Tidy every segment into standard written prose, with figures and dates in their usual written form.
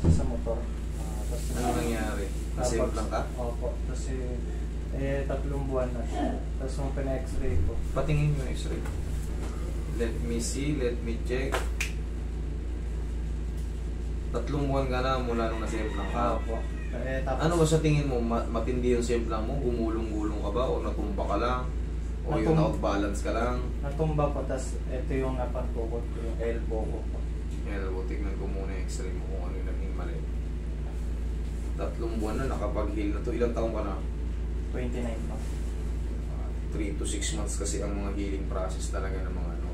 kasi sa motor. Tapos, Ano nangyari? Nasimplang ka? Opo. Tapos eh, 3 buwan na siya. Tapos nung pina-x-ray ko. Patingin yung x-ray. Let me see, let me check. 3 buwan ka na mula nung nasimplang ka. Opo. Eh, tapos, Ano ba sa tingin mo? Matindi yung simplang mo? Gumulong-gulong ka ba? O natumba ka lang? O yung out-balance ka lang? natumba ko, tapos ito yung napagpukot ko, yung elbow ko. Yan, tignan ko muna yung x-ray mo kung ano yung naging mali. 3 buwan na nakapag-heal na to. Ilang taong ka na? 29 pa. 3 to 6 months kasi ang mga healing process talaga ng mga ano.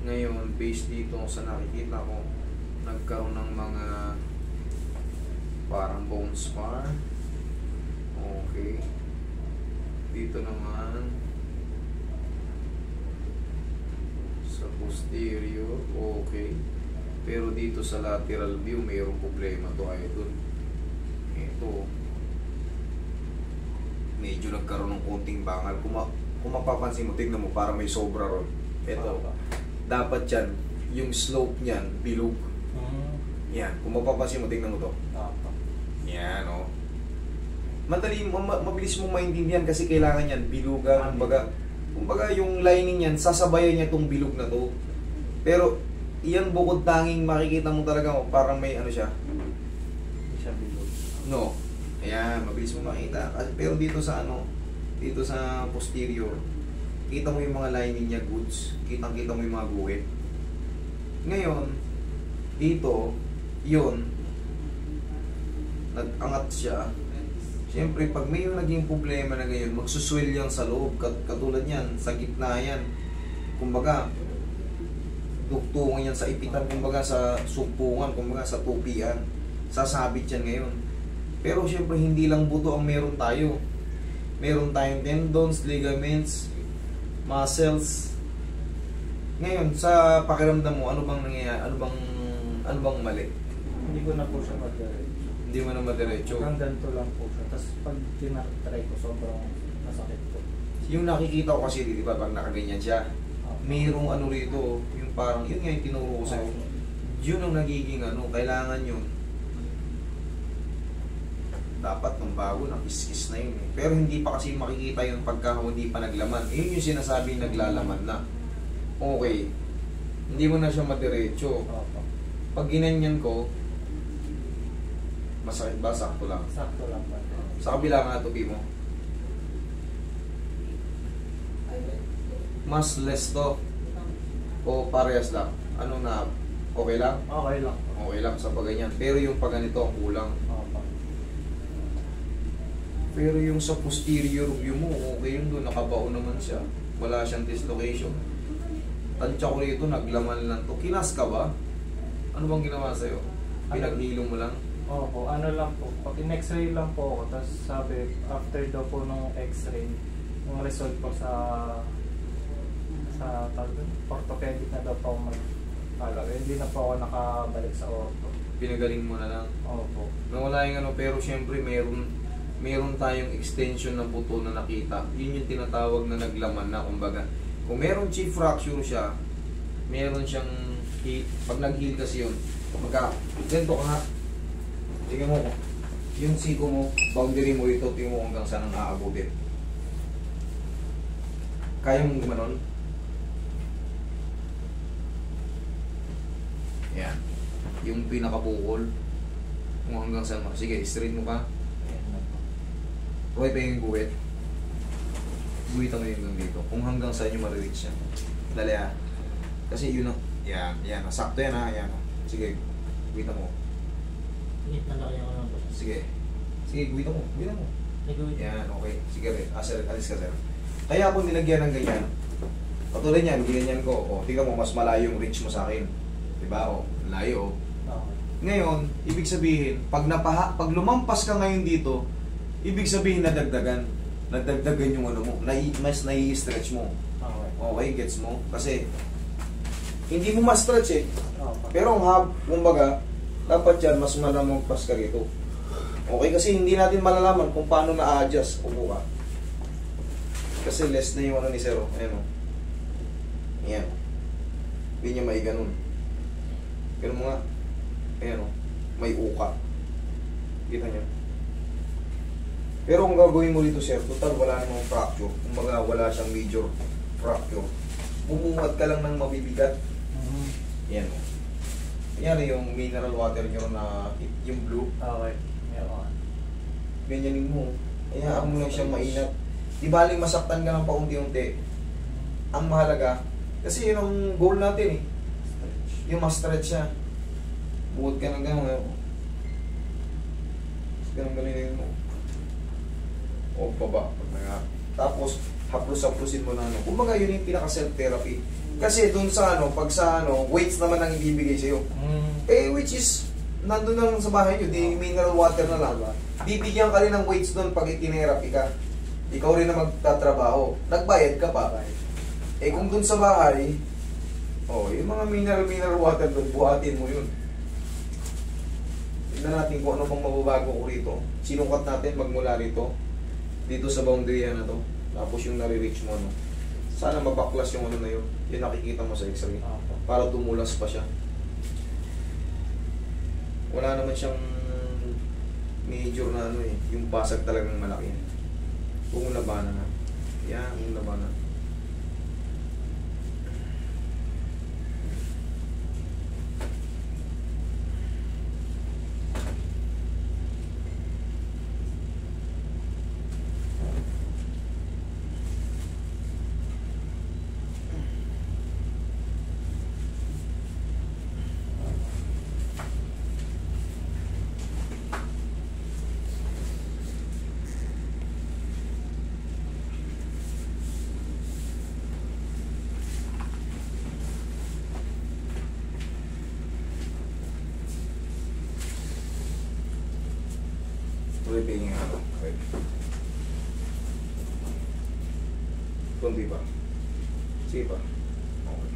Ngayon, based dito sa nakikita ko, nagkaroon ng mga parang bone spar. Okay. Dito naman sa posterior, okay. Pero dito sa lateral view, mayroong problema to, idol. Ito, medyo nagkaroon ng konting bangal. Kung mapapansin mo, tignan mo, para may sobra ron. Ito, dapat yan, yung slope niyan, bilog. Yan, kung mapapansin mo, tignan mo to. Yan, o. Mabilis mong maintindihan kasi kailangan yan, bilugan. Kumbaga yung lining yan, sasabayan niya tong bilog na to. Pero, iyan bukod tanging makikita mo talaga, parang may ano siya. Hindi siya bilog. No. Ayan, mabilis mo makita. Pero dito sa ano, dito sa posterior, kita mo yung mga lining niya goods. Kitang-kita mo yung mga guhit. Ngayon, dito, yun, nag-angat siya. Siyempre, pag may yung naging problema na ngayon, magsuswell yan sa loob. Katulad yan, sa gitna yan. Kumbaga, dugtungan yan sa ipitan, kumbaga sa sumpungan, kumbaga sa tupian. Sasabit yan ngayon. Pero siyempre, hindi lang buto ang meron tayo. Meron tayong tendons, ligaments, muscles. Ngayon, sa pakiramdam mo, ano bang nangyayari? Ano bang mali? Hindi ko na po siya madiretso. Hindi mo na madiretso. Hanggang ganito lang po siya. Tapos pag tinatry ko, sobrang masakit po. Yung nakikita ko kasi, di ba, pag nakaganyan siya, mayroong ano rito, yung parang, yun nga yung tinuro ko sa'yo. Yun ang nagiging ano, kailangan yun. Dapat nung bago, nakis-kis na yun eh. Pero hindi pa kasi makikita yun pagka hindi pa naglaman. Yun yung sinasabing naglalaman na. Okay. Hindi mo na siya madiretso. Pag ginanyan ko, masakit ba? Sakto lang. Sakto lang ba? Sa kabila nga tupi mo. Mas less to. O parehas lang. Ano na? Okay lang? Okay lang. Okay lang sa pagganyan. Pero yung pag ganito, ang kulang. Pero yung sa posterior view mo, okay yun doon. Nakabaon naman siya. Wala siyang dislocation. Tansya ko rito, naglaman lang to. Kinas ka ba? Ano bang ginawa sa'yo? Pinaghilong mo lang? Opo, ano lang po. Pag in-x-ray lang po ako, tapos sabi, after daw po nung x-ray, yung result po sa orthopedic na daw po ako hindi na po ako nakabalik sa ortho. Pinagaling mo na lang? Opo. Nawala yung ano, pero syempre meron tayong extension ng buto na nakita. Yun yung tinatawag na naglaman na, kumbaga. Kung meron chief fracture siya, meron siyang pag nag-heal kasi yun, ganito ka nga. Tingnan mo, yung siko mo, boundary mo ito, tingnan mo hanggang saan ang aabutin. Kaya mong gumanon? Yan. Yung pinakabukol, kung hanggang saan mo. Sige, straight mo ka. Huwag pa yung guwit. Guwitan mo yung hanggang dito. Kung hanggang saan yung ma-reach yan. Dali ha. Kasi yun ang, yan. Sakto yan ha. Yan. Sige, guwitan mo. Sige. Sige, guwitan mo. Yan, okay. Sige rin. Alis ka sir. Kaya ako nilagyan ng ganyan. Patulad yan, ginanyan ko. O, tingnan mo, mas malayo yung reach mo sa akin. Diba? O, layo. Ngayon, ibig sabihin, pag lumampas ka ngayon dito, ibig sabihin nadagdagan yung ano mo, mas nai-stretch mo. Okay, gets mo? Kasi hindi mo ma-stretch eh. Pero kumbaga, dapat yan, mas malamagpas ka rito. Okay, kasi hindi natin malalaman kung paano na-adjust. Upo ka. Kasi less na yung ano ni Zero. Ayan o. Ayan. Hindi niya maiganon. Ganun mo nga. Ayan o. may uka. Kita niyo? Pero kung gagawin mo dito, sir, total wala namang fracture. Kumbaga, wala siyang major fracture. Bumuhat ka lang ng mabibigat. Yan o. Yan yung mineral water nyo na yung blue. Okay. Ganyanin mo. Hayaan mo lang siyang mainat. Di baling masaktan ka ng paunti-unti. Ang mahalaga, kasi yun ang goal natin eh. Yung ma-stretch siya. Buhat ka ng gano'n. Ganun-ganunin mo. O baba. Tapos, haplos-haplosin mo na ano. Kumbaga yun yung pinaka-self-therapy. Kasi dun sa ano, pag sa ano, weights naman ang ibibigay sa'yo. Eh, which is, nandun na lang sa bahay nyo, di mineral water na lang. Bibigyan ka rin ng weights dun pag itinerapi ka. Ikaw rin na magtatrabaho. Nagbayad ka pa. Eh, kung dun sa bahay, yung mga mineral water dun, buhatin mo yun. Tignan natin kung ano pang mababago ko rito. Sinukat natin magmula rito. Dito sa boundary na to. Tapos yung nare-reach mo, ano. Sana mabaklas yung ano na yun. Yung nakikita mo sa x-ray. Para tumulas pa siya. Wala naman siyang major na ano eh. Yung basag talagang malaki. Kung labanan na. Yan, kung labanan. Tuloy nga ako. Okay. Kunti pa. Sige pa. Okay.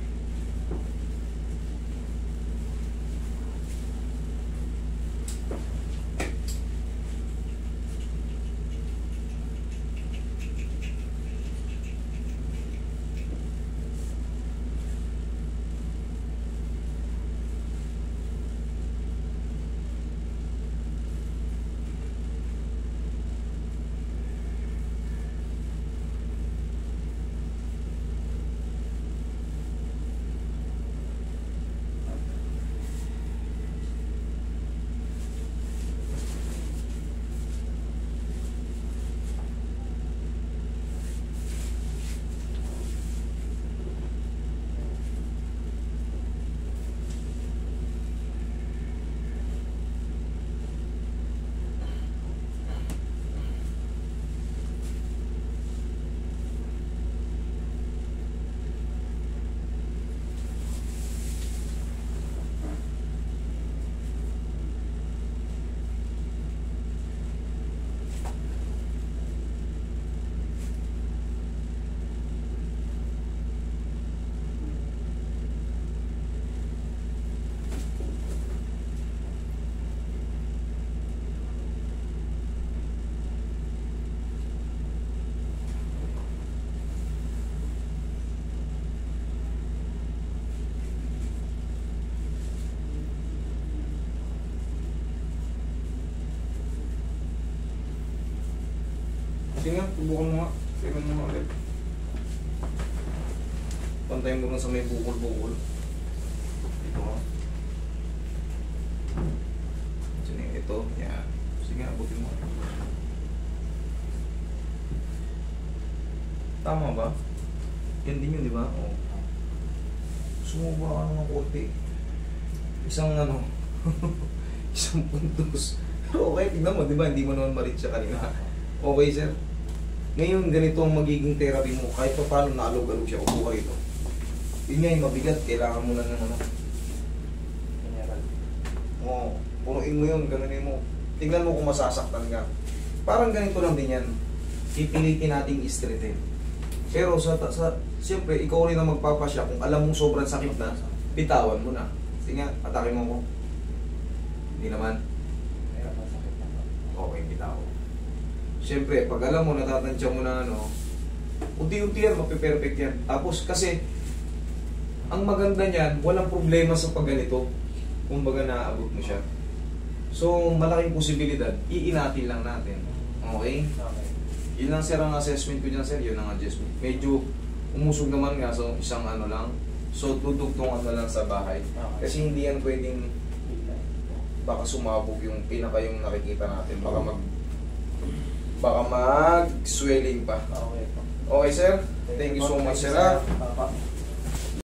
Sige nga, subukan mo nga. Tingnan mo nga ulit. Pantayin mo lang sa may bukol-bukol. Ito nga. Ito. Yan. Sige nga, abutin mo. Tama ba? Yan din yun, di ba? Oo. Sumuba ka naman konti. Isang ano. Isang puntos. Pero okay, tignan mo, di ba? Hindi mo naman ma-reach siya kanina. Okay, sir. Ngayon, ganito ang magiging therapy mo. Kahit pa paano naalog-alog siya, upo ka rito. Yun nga yung mabigat, kailangan mo lang ng ano. Oo, punuin mo yun, ganonin mo. Tingnan mo kung masasaktan ka. Parang ganito lang din yan. Pipilitin nating i-straighten. Pero siyempre, ikaw rin ang magpapasya. Kung alam mong sobrang sakit na, bitawan mo na. Sige nga, atake mo ko. Hindi naman. Okay, bitawan. Siyempre, pag alam mo, natatansya mo na ano, unti-unti yan, mapiperfect yan. Tapos kasi, ang maganda niyan, walang problema sa pagganito. Kumbaga naaabot mo siya. So, malaking posibilidad, iinatin lang natin. Okay? Okay. Yun lang sir ang assessment ko dyan sir, yun ang adjustment. Medyo umusog naman nga, so isang ano lang. So, tutugtungan na lang sa bahay. Okay. Kasi hindi yan pwedeng baka sumabog yung pinaka yung nakikita natin. Baka mag swelling pa. Okay po. Okay sir? Thank you so much sir. Papa.